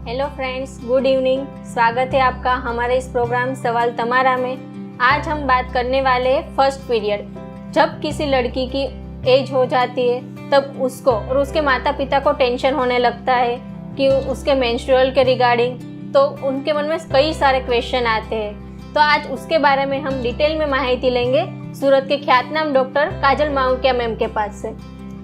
Hello friends, good evening. स्वागत है आपका हमारे इस प्रोग्राम सवाल तमारा में। आज हम बात करने वाले हैं फर्स्ट पीरियड। जब किसी लड़की की एज हो जाती है तब उसको और उसके माता पिता को टेंशन होने लगता है कि उसके मेंस्ट्रुअल के रिगार्डिंग, तो उनके मन में कई सारे क्वेश्चन आते हैं। तो आज उसके बारे में हम डिटेल में माहिती लेंगे सूरत के ख्यातनाम डॉक्टर काजल माउकिया मैम के पास से।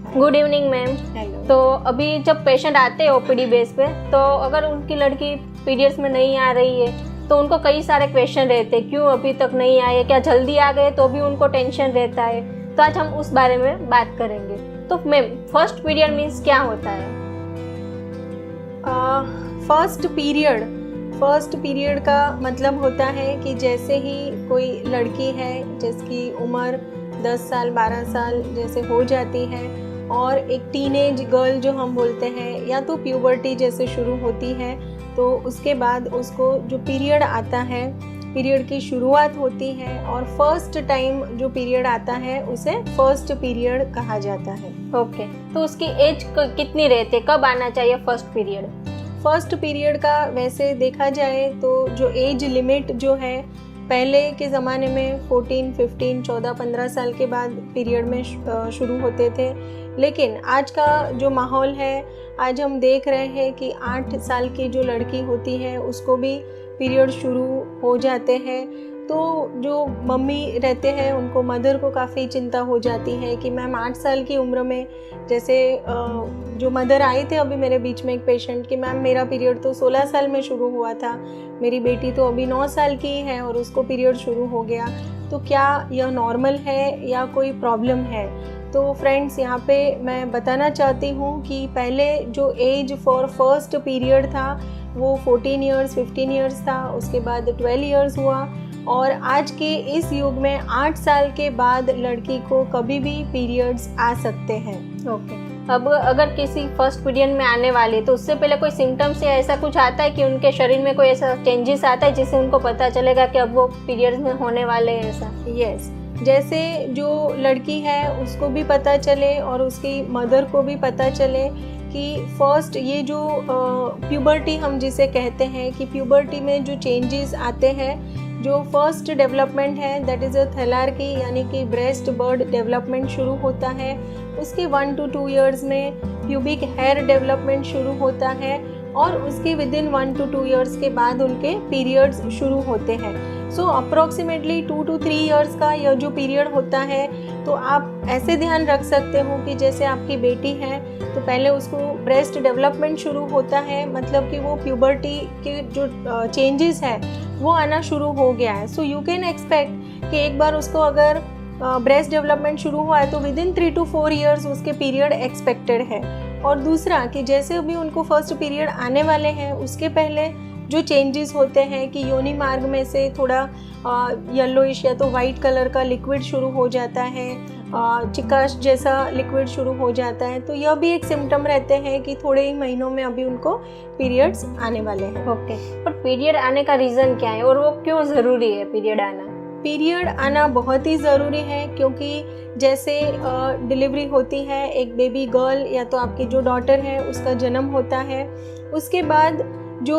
Good evening ma'am. हेलो। तो अभी जब पेशेंट आते हैं ओपीडी बेस पे, तो अगर उनकी लड़की पीरियड्स में नहीं आ रही है तो उनको कई सारे क्वेश्चन रहते हैं, क्यों अभी तक नहीं आए, क्या जल्दी आ गए तो भी उनको टेंशन रहता है। तो आज हम उस बारे में बात करेंगे। तो मैम, फर्स्ट पीरियड मीन्स क्या होता है? फर्स्ट पीरियड का मतलब होता है कि जैसे ही कोई लड़की है जिसकी उम्र 10 साल 12 साल जैसे हो जाती है और एक टीनेज गर्ल जो हम बोलते हैं, या तो प्यूबर्टी जैसे शुरू होती है, तो उसके बाद उसको जो पीरियड आता है, पीरियड की शुरुआत होती है और फर्स्ट टाइम जो पीरियड आता है उसे फर्स्ट पीरियड कहा जाता है। ओके। तो उसकी एज कितनी रहती है, कब आना चाहिए फर्स्ट पीरियड? फर्स्ट पीरियड का वैसे देखा जाए तो जो एज लिमिट जो है, पहले के ज़माने में 14, 15, 14, 15 साल के बाद पीरियड में शुरू होते थे। लेकिन आज का जो माहौल है, आज हम देख रहे हैं कि 8 साल की जो लड़की होती है उसको भी पीरियड शुरू हो जाते हैं। तो जो मम्मी रहते हैं उनको, मदर को काफ़ी चिंता हो जाती है कि मैम 8 साल की उम्र में, जैसे जो मदर आए थे अभी मेरे बीच में एक पेशेंट, कि मैम मेरा पीरियड तो 16 साल में शुरू हुआ था, मेरी बेटी तो अभी 9 साल की है और उसको पीरियड शुरू हो गया, तो क्या यह नॉर्मल है या कोई प्रॉब्लम है? तो फ्रेंड्स, यहाँ पे मैं बताना चाहती हूँ कि पहले जो एज फॉर फर्स्ट पीरियड था वो 14 ईयर्स 15 ईयर्स था, उसके बाद 12 ईयर्स हुआ, और आज के इस युग में 8 साल के बाद लड़की को कभी भी पीरियड्स आ सकते हैं। ओके। अब अगर किसी फर्स्ट पीरियड में आने वाली, तो उससे पहले कोई सिम्टम्स या ऐसा कुछ आता है कि उनके शरीर में कोई ऐसा चेंजेस आता है जिससे उनको पता चलेगा कि अब वो पीरियड्स में होने वाले हैं ऐसा? यस, जैसे जो लड़की है उसको भी पता चले और उसकी मदर को भी पता चले कि फर्स्ट ये जो प्यूबर्टी हम जिसे कहते हैं, कि प्यूबर्टी में जो चेंजेस आते हैं, जो फर्स्ट डेवलपमेंट है दैट इज़ अ थैलार्की, यानी कि ब्रेस्ट बर्ड डेवलपमेंट शुरू होता है। उसके 1 to 2 ईयर्स में प्यूबिक हेयर डेवलपमेंट शुरू होता है और उसके विदिन 1 to 2 ईयर्स के बाद उनके पीरियड्स शुरू होते हैं। सो अप्रॉक्सीमेटली 2 to 3 ईयर्स का यह जो पीरियड होता है, तो आप ऐसे ध्यान रख सकते हो कि जैसे आपकी बेटी है तो पहले उसको ब्रेस्ट डेवलपमेंट शुरू होता है, मतलब कि वो प्यूबर्टी के जो चेंजेस है वो आना शुरू हो गया है। सो यू कैन एक्सपेक्ट कि एक बार उसको अगर ब्रेस्ट डेवलपमेंट शुरू हुआ है तो विदिन 3 to 4 ईयर्स उसके पीरियड एक्सपेक्टेड है। और दूसरा कि जैसे अभी उनको फर्स्ट पीरियड आने वाले हैं, उसके पहले जो चेंजेस होते हैं कि योनि मार्ग में से थोड़ा येलोइश या तो वाइट कलर का लिक्विड शुरू हो जाता है, चिकाश जैसा लिक्विड शुरू हो जाता है, तो यह भी एक सिम्टम रहते हैं कि थोड़े ही महीनों में अभी उनको पीरियड्स आने वाले हैं। ओके। और पीरियड आने का रीज़न क्या है और वो क्यों ज़रूरी है पीरियड आना? पीरियड आना बहुत ही ज़रूरी है, क्योंकि जैसे डिलीवरी होती है, एक बेबी गर्ल या तो आपकी जो डॉटर है उसका जन्म होता है, उसके बाद जो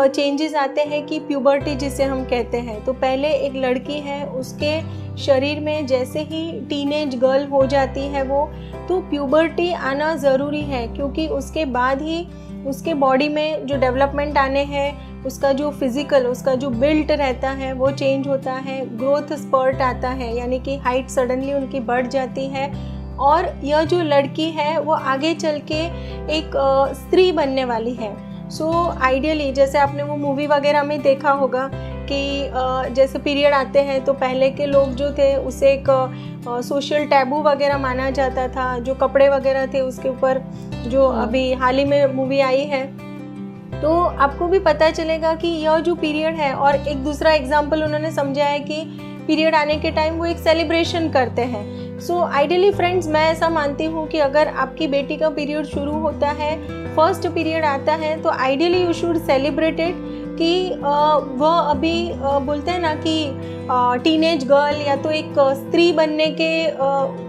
चेंजेस आते हैं कि प्यूबर्टी जिसे हम कहते हैं, तो पहले एक लड़की है उसके शरीर में जैसे ही टीनेज गर्ल हो जाती है वो, तो प्यूबर्टी आना ज़रूरी है, क्योंकि उसके बाद ही उसके बॉडी में जो डेवलपमेंट आने हैं, उसका जो फिज़िकल, उसका जो बिल्ट रहता है वो चेंज होता है, ग्रोथ स्पर्ट आता है, यानी कि हाइट सडनली उनकी बढ़ जाती है, और यह जो लड़की है वो आगे चल के एक स्त्री बनने वाली है। सो आइडियली, जैसे आपने वो मूवी वगैरह में देखा होगा कि जैसे पीरियड आते हैं तो पहले के लोग जो थे उसे एक सोशल टैबू वगैरह माना जाता था, जो कपड़े वगैरह थे उसके ऊपर, जो अभी हाल ही में मूवी आई है, तो आपको भी पता चलेगा कि यह जो पीरियड है, और एक दूसरा एग्जाम्पल उन्होंने समझा है कि पीरियड आने के टाइम वो एक सेलिब्रेशन करते हैं। सो आइडियली फ्रेंड्स, मैं ऐसा मानती हूँ कि अगर आपकी बेटी का पीरियड शुरू होता है, फर्स्ट पीरियड आता है, तो ideally you should celebrate it, कि वह अभी बोलते हैं ना कि टीनेज गर्ल या तो एक स्त्री बनने के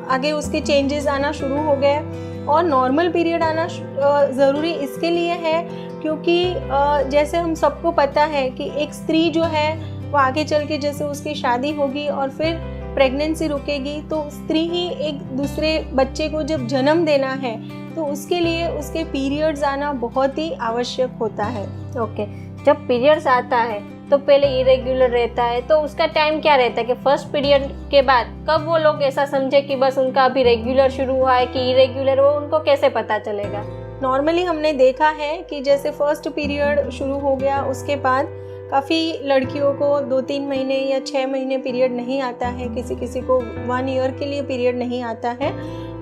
आगे उसके चेंजेस आना शुरू हो गए, और नॉर्मल पीरियड आना ज़रूरी इसके लिए है क्योंकि जैसे हम सबको पता है कि एक स्त्री जो है वो आगे चल के जैसे उसकी शादी होगी और फिर प्रेगनेंसी रुकेगी, तो स्त्री ही एक दूसरे बच्चे को जब जन्म देना है तो उसके लिए उसके पीरियड्स आना बहुत ही आवश्यक होता है। ओके, जब पीरियड्स आता है तो पहले इरेग्युलर रहता है, तो उसका टाइम क्या रहता है कि फर्स्ट पीरियड के बाद कब वो लोग ऐसा समझे कि बस उनका अभी रेगुलर शुरू हुआ है कि इरेग्युलर, वो उनको कैसे पता चलेगा? नॉर्मली हमने देखा है कि जैसे फर्स्ट पीरियड शुरू हो गया उसके बाद काफ़ी लड़कियों को 2-3 महीने या 6 महीने पीरियड नहीं आता है, किसी किसी को 1 ईयर के लिए पीरियड नहीं आता है,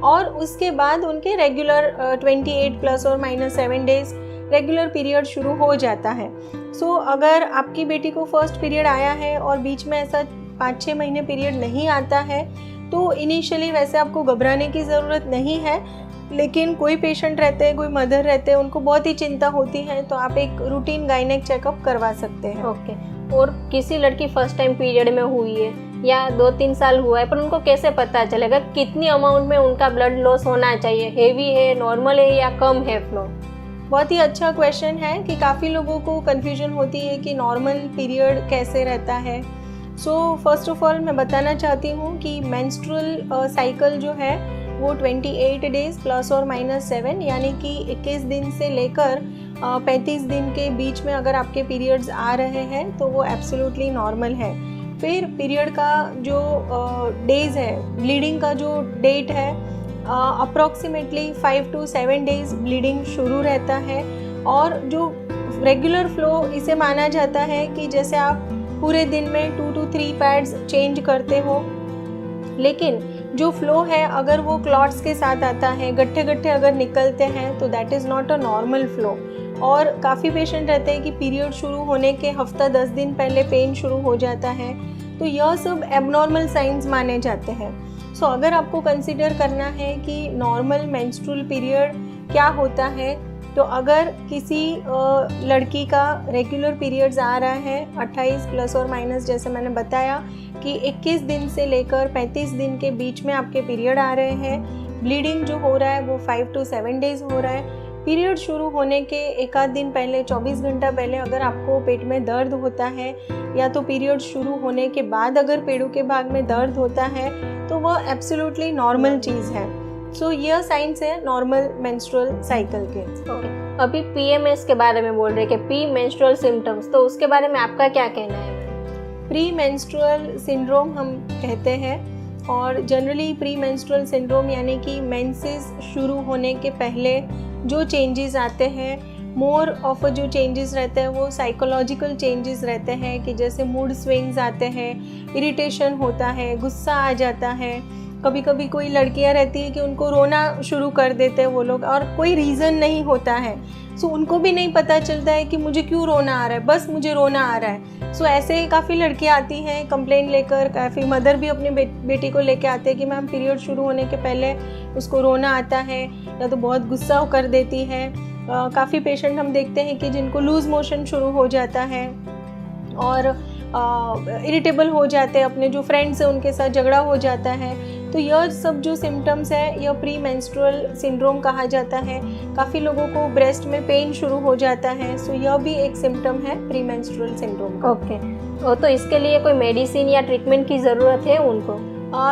और उसके बाद उनके रेगुलर 28 प्लस और माइनस 7 डेज रेगुलर पीरियड शुरू हो जाता है। सो अगर आपकी बेटी को फर्स्ट पीरियड आया है और बीच में ऐसा 5-6 महीने पीरियड नहीं आता है तो इनिशियली वैसे आपको घबराने की ज़रूरत नहीं है, लेकिन कोई पेशेंट रहते हैं, कोई मदर रहते हैं, उनको बहुत ही चिंता होती है, तो आप एक रूटीन गायनेक चेकअप करवा सकते हैं। ओके, और किसी लड़की फर्स्ट टाइम पीरियड में हुई है या 2-3 साल हुआ है, पर उनको कैसे पता चलेगा कितनी अमाउंट में उनका ब्लड लॉस होना चाहिए? हेवी है, नॉर्मल है या कम है फ्लो? बहुत ही अच्छा क्वेश्चन है कि काफ़ी लोगों को कन्फ्यूजन होती है कि नॉर्मल पीरियड कैसे रहता है। सो फर्स्ट ऑफ ऑल मैं बताना चाहती हूँ कि मेंस्ट्रुअल साइकिल जो है वो 28 डेज प्लस और माइनस 7 यानी कि 21 दिन से लेकर 35 दिन के बीच में अगर आपके पीरियड्स आ रहे हैं तो वो एब्सोल्युटली नॉर्मल है। फिर पीरियड का जो डेज है, ब्लीडिंग का जो डेट है, अप्रॉक्सीमेटली 5 to 7 डेज ब्लीडिंग शुरू रहता है, और जो रेगुलर फ्लो इसे माना जाता है कि जैसे आप पूरे दिन में 2 to 3 पैड्स चेंज करते हो, लेकिन जो फ्लो है अगर वो क्लॉट्स के साथ आता है, गट्ठे गट्ठे अगर निकलते हैं, तो that is not a normal flow. और काफ़ी पेशेंट रहते हैं कि पीरियड शुरू होने के हफ्ता 10 दिन पहले पेन शुरू हो जाता है, तो यह सब एबनॉर्मल साइंस माने जाते हैं। सो अगर आपको कंसिडर करना है कि नॉर्मल मेंस्ट्रुअल पीरियड क्या होता है, तो अगर किसी लड़की का रेगुलर पीरियड्स आ रहा है 28 प्लस और माइनस, जैसे मैंने बताया कि 21 दिन से लेकर 35 दिन के बीच में आपके पीरियड आ रहे हैं, ब्लीडिंग जो हो रहा है वो 5 to 7 डेज हो रहा है, पीरियड शुरू होने के एक आध दिन पहले 24 घंटा पहले अगर आपको पेट में दर्द होता है, या तो पीरियड शुरू होने के बाद अगर पेड़ों के भाग में दर्द होता है, तो वह एब्सोल्युटली नॉर्मल चीज़ है। सो यह साइंस है नॉर्मल मेंस्ट्रुअल साइकिल के। ओके, अभी PMS के बारे में बोल रहे हैं कि प्री मेंस्ट्रुअल सिम्टम्स, तो उसके बारे में आपका क्या कहना है? प्री मेंस्ट्रुअल सिंड्रोम हम कहते हैं, और जनरली प्री मेंस्ट्रुअल सिंड्रोम यानी कि मेंसेस शुरू होने के पहले जो चेंजेस आते हैं, मोर ऑफ जो चेंजेस रहते हैं वो साइकोलॉजिकल चेंजेस रहते हैं, कि जैसे मूड स्विंग्स आते हैं, इरिटेशन होता है, गुस्सा आ जाता है, कभी कभी कोई लड़कियां रहती है कि उनको रोना शुरू कर देते हैं वो लोग, और कोई रीज़न नहीं होता है, सो उनको भी नहीं पता चलता है कि मुझे क्यों रोना आ रहा है, बस मुझे रोना आ रहा है। सो ऐसे काफ़ी लड़कियां आती हैं कंप्लेंट लेकर, काफ़ी मदर भी अपने बेटी को लेकर आते हैं कि मैम पीरियड शुरू होने के पहले उसको रोना आता है या तो बहुत गुस्सा कर देती है। काफ़ी पेशेंट हम देखते हैं कि जिनको लूज़ मोशन शुरू हो जाता है और इरिटेबल हो जाते हैं, अपने जो फ्रेंड्स हैं उनके साथ झगड़ा हो जाता है, तो यह सब जो सिम्टम्स है यह प्री मेंस्ट्रुअल सिंड्रोम कहा जाता है। काफ़ी लोगों को ब्रेस्ट में पेन शुरू हो जाता है, सो यह भी एक सिम्टम है प्री मेंस्ट्रुअल सिंड्रोम का। ओके, तो इसके लिए कोई मेडिसिन या ट्रीटमेंट की ज़रूरत है उनको?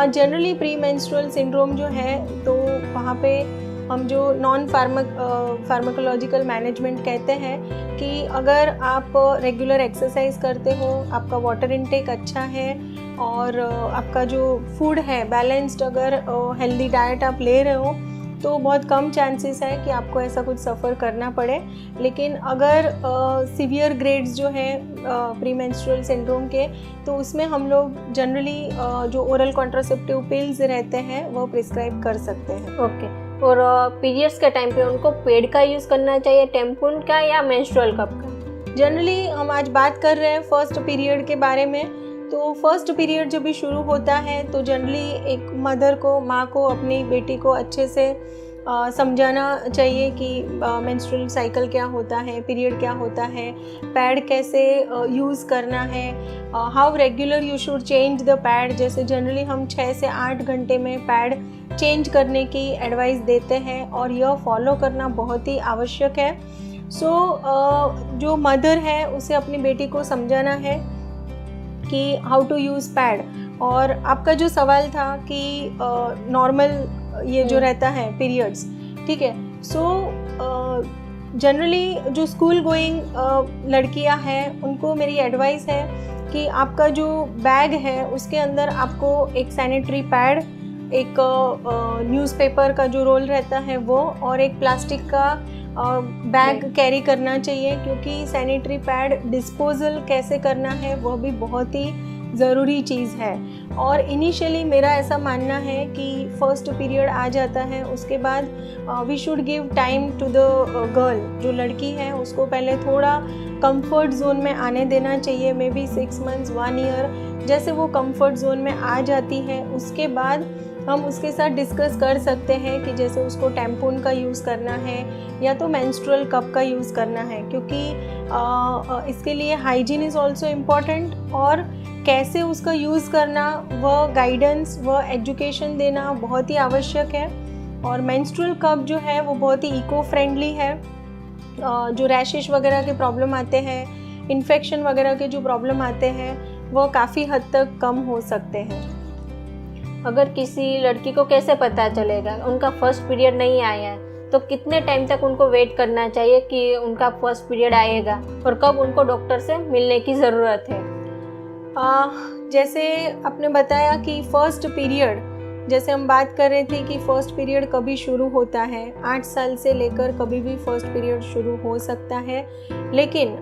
जनरली प्री मेंस्ट्रुअल सिंड्रोम जो है तो वहाँ पे हम जो नॉन फार्माकोलॉजिकल मैनेजमेंट कहते हैं कि अगर आप रेगुलर एक्सरसाइज करते हो, आपका वाटर इनटेक अच्छा है और आपका जो फूड है बैलेंस्ड, अगर हेल्दी डाइट आप ले रहे हो, तो बहुत कम चांसेस है कि आपको ऐसा कुछ सफ़र करना पड़े। लेकिन अगर सीवियर ग्रेड्स जो है प्री मेंस्ट्रुअल सिंड्रोम के, तो उसमें हम लोग जनरली जो ओरल कॉन्ट्रासेप्टिव पिल्स रहते हैं वो प्रिस्क्राइब कर सकते हैं। ओके, और पीरियड्स के टाइम पे उनको पेड का यूज़ करना चाहिए, टेम्पून का या मेंस्ट्रुअल कप का? जनरली हम आज बात कर रहे हैं फर्स्ट पीरियड के बारे में, तो फर्स्ट पीरियड जब भी शुरू होता है तो जनरली एक मदर को, माँ को अपनी बेटी को अच्छे से समझाना चाहिए कि मेंस्ट्रुअल साइकिल क्या होता है, पीरियड क्या होता है, पैड कैसे यूज़ करना है, how regular you should change the pad. जैसे जनरली हम 6 से 8 घंटे में पैड चेंज करने की एडवाइस देते हैं और यह फॉलो करना बहुत ही आवश्यक है। जो मदर है उसे अपनी बेटी को समझाना है कि हाउ टू यूज़ पैड। और आपका जो सवाल था कि नॉर्मल ये जो रहता है पीरियड्स, ठीक है, जनरली जो स्कूल गोइंग लड़कियां हैं उनको मेरी एडवाइस है कि आपका जो बैग है उसके अंदर आपको एक सैनिटरी पैड, एक न्यूज़पेपर का जो रोल रहता है वो, और एक प्लास्टिक का बैग कैरी करना चाहिए, क्योंकि सैनिटरी पैड डिस्पोजल कैसे करना है वह भी बहुत ही ज़रूरी चीज़ है। और इनिशियली मेरा ऐसा मानना है कि फर्स्ट पीरियड आ जाता है, उसके बाद we should give time to the girl. जो लड़की है उसको पहले थोड़ा कंफर्ट जोन में आने देना चाहिए, मे बी 6 मंथ्स 1 ईयर। जैसे वो कंफर्ट जोन में आ जाती है उसके बाद हम उसके साथ डिस्कस कर सकते हैं कि जैसे उसको टैम्पून का यूज़ करना है या तो मेंस्ट्रुअल कप का यूज़ करना है, क्योंकि इसके लिए हाइजीन इज़ ऑल्सो इम्पॉर्टेंट, और कैसे उसका यूज़ करना, वह गाइडेंस, वह एजुकेशन देना बहुत ही आवश्यक है। और मेंस्ट्रुअल कप जो है वो बहुत ही इको फ्रेंडली है। जो रैशेस वगैरह के प्रॉब्लम आते हैं, इन्फेक्शन वगैरह के जो प्रॉब्लम आते हैं, वो काफ़ी हद तक कम हो सकते हैं। अगर किसी लड़की को कैसे पता चलेगा उनका फर्स्ट पीरियड नहीं आया है, तो कितने टाइम तक उनको वेट करना चाहिए कि उनका फर्स्ट पीरियड आएगा, और कब उनको डॉक्टर से मिलने की ज़रूरत है? जैसे आपने बताया कि फ़र्स्ट पीरियड, जैसे हम बात कर रहे थे कि फ़र्स्ट पीरियड कभी शुरू होता है, 8 साल से लेकर कभी भी फ़र्स्ट पीरियड शुरू हो सकता है। लेकिन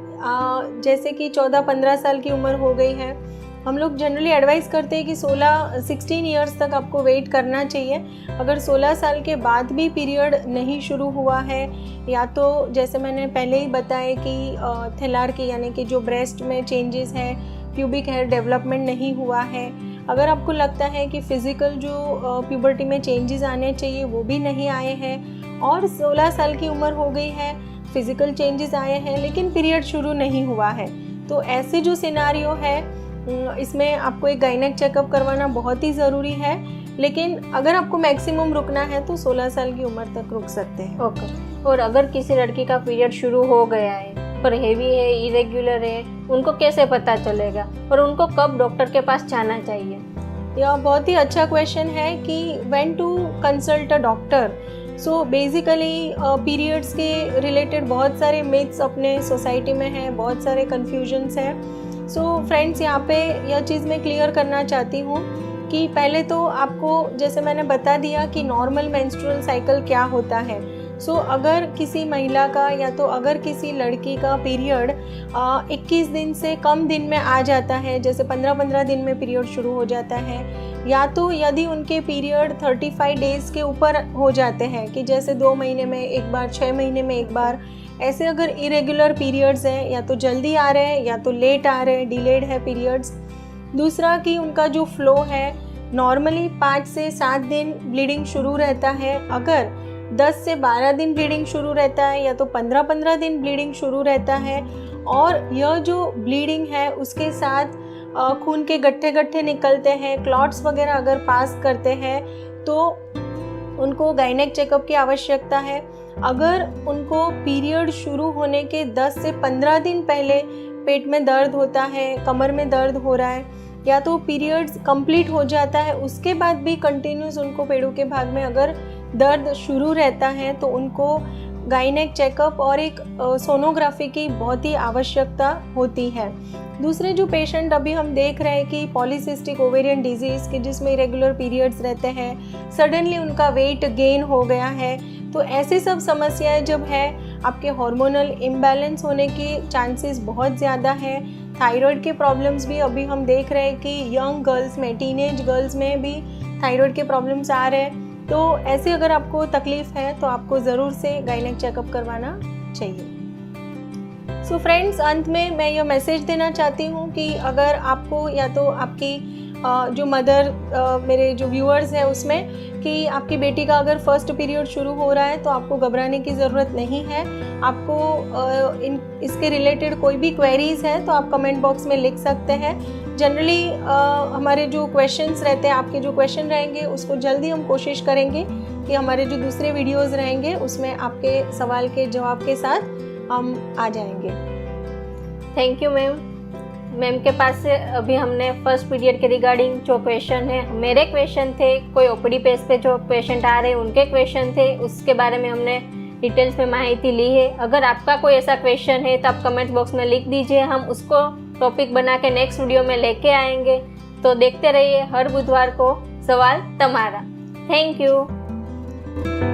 जैसे कि 14-15 साल की उम्र हो गई है, हम लोग जनरली एडवाइस करते हैं कि 16 ईयर्स तक आपको वेट करना चाहिए। अगर 16 साल के बाद भी पीरियड नहीं शुरू हुआ है, या तो जैसे मैंने पहले ही बताया कि थैलार्की यानी कि जो ब्रेस्ट में चेंजेस है, प्यूबिक हेयर डेवलपमेंट नहीं हुआ है, अगर आपको लगता है कि फिज़िकल जो प्यूबर्टी में चेंजेस आने चाहिए वो भी नहीं आए हैं, और 16 साल की उम्र हो गई है, फिज़िकल चेंजेस आए हैं लेकिन पीरियड शुरू नहीं हुआ है, तो ऐसे जो सिनारियो है इसमें आपको एक गायनेक चेकअप करवाना बहुत ही ज़रूरी है। लेकिन अगर आपको मैक्सिमम रुकना है तो 16 साल की उम्र तक रुक सकते हैं। ओके। और अगर किसी लड़की का पीरियड शुरू हो गया है पर हेवी है, इरेगुलर है, उनको कैसे पता चलेगा और उनको कब डॉक्टर के पास जाना चाहिए? यह बहुत ही अच्छा क्वेश्चन है कि when to consult a doctor. So basically periods के रिलेटेड बहुत सारे मिथ्स अपने सोसाइटी में हैं, बहुत सारे कन्फ्यूजन्स हैं। सो फ्रेंड्स, यहाँ पे यह चीज़ मैं क्लियर करना चाहती हूँ कि पहले तो आपको, जैसे मैंने बता दिया कि नॉर्मल मेंस्ट्रुअल साइकिल क्या होता है। सो अगर किसी महिला का या तो अगर किसी लड़की का पीरियड 21 दिन से कम दिन में आ जाता है, जैसे 15-15 दिन में पीरियड शुरू हो जाता है, या तो यदि उनके पीरियड 35 डेज़ के ऊपर हो जाते हैं कि जैसे 2 महीने में एक बार, 6 महीने में एक बार, ऐसे अगर इरेगुलर पीरियड्स हैं, या तो जल्दी आ रहे हैं या तो लेट आ रहे हैं, डिलेड है पीरियड्स। दूसरा कि उनका जो फ्लो है, नॉर्मली 5 से 7 दिन ब्लीडिंग शुरू रहता है, अगर 10 से 12 दिन ब्लीडिंग शुरू रहता है या तो 15-15 दिन ब्लीडिंग शुरू रहता है, और यह जो ब्लीडिंग है उसके साथ खून के गट्ठे निकलते हैं, क्लॉट्स वगैरह अगर पास करते हैं तो उनको गायनेक चेकअप की आवश्यकता है। अगर उनको पीरियड शुरू होने के 10 से 15 दिन पहले पेट में दर्द होता है, कमर में दर्द हो रहा है, या तो पीरियड्स कंप्लीट हो जाता है उसके बाद भी कंटिन्यूस उनको पेड़ों के भाग में अगर दर्द शुरू रहता है, तो उनको गायनेक चेकअप और एक सोनोग्राफी की बहुत ही आवश्यकता होती है। दूसरे जो पेशेंट अभी हम देख रहे हैं कि पॉलीसिस्टिक ओवेरियन डिजीज़ के जिसमें इरेगुलर पीरियड्स रहते हैं, सडनली उनका वेट गेन हो गया है, तो ऐसी सब समस्याएं जब है, आपके हार्मोनल इम्बैलेंस होने के चांसेस बहुत ज़्यादा है। थायराइड के प्रॉब्लम्स भी अभी हम देख रहे हैं कि यंग गर्ल्स में, टीनेज गर्ल्स में भी थायराइड के प्रॉब्लम्स आ रहे हैं। तो ऐसे अगर आपको तकलीफ़ है तो आपको ज़रूर से गायनेक चेकअप करवाना चाहिए। सो फ्रेंड्स, अंत में मैं यह मैसेज देना चाहती हूँ कि अगर आपको या तो आपकी जो मदर, मेरे जो व्यूअर्स हैं उसमें कि आपकी बेटी का अगर फर्स्ट पीरियड शुरू हो रहा है तो आपको घबराने की ज़रूरत नहीं है। आपको इसके रिलेटेड कोई भी क्वेरीज है तो आप कमेंट बॉक्स में लिख सकते हैं। जनरली हमारे जो क्वेश्चंस रहते हैं, आपके जो क्वेश्चन रहेंगे, उसको जल्दी हम कोशिश करेंगे कि हमारे जो दूसरे वीडियोस रहेंगे उसमें आपके सवाल के जवाब के साथ हम आ जाएंगे। थैंक यू मैम के पास से अभी हमने फर्स्ट पीरियड के रिगार्डिंग जो क्वेश्चन है, मेरे क्वेश्चन थे, कोई ओपीडी पेज पे जो पेशेंट आ रहे हैं उनके क्वेश्चन थे, उसके बारे में हमने डिटेल्स में माहिती ली है। अगर आपका कोई ऐसा क्वेश्चन है तो आप कमेंट बॉक्स में लिख दीजिए, हम उसको टॉपिक बना के नेक्स्ट वीडियो में लेके आएंगे। तो देखते रहिए हर बुधवार को सवाल तमारा। Thank you.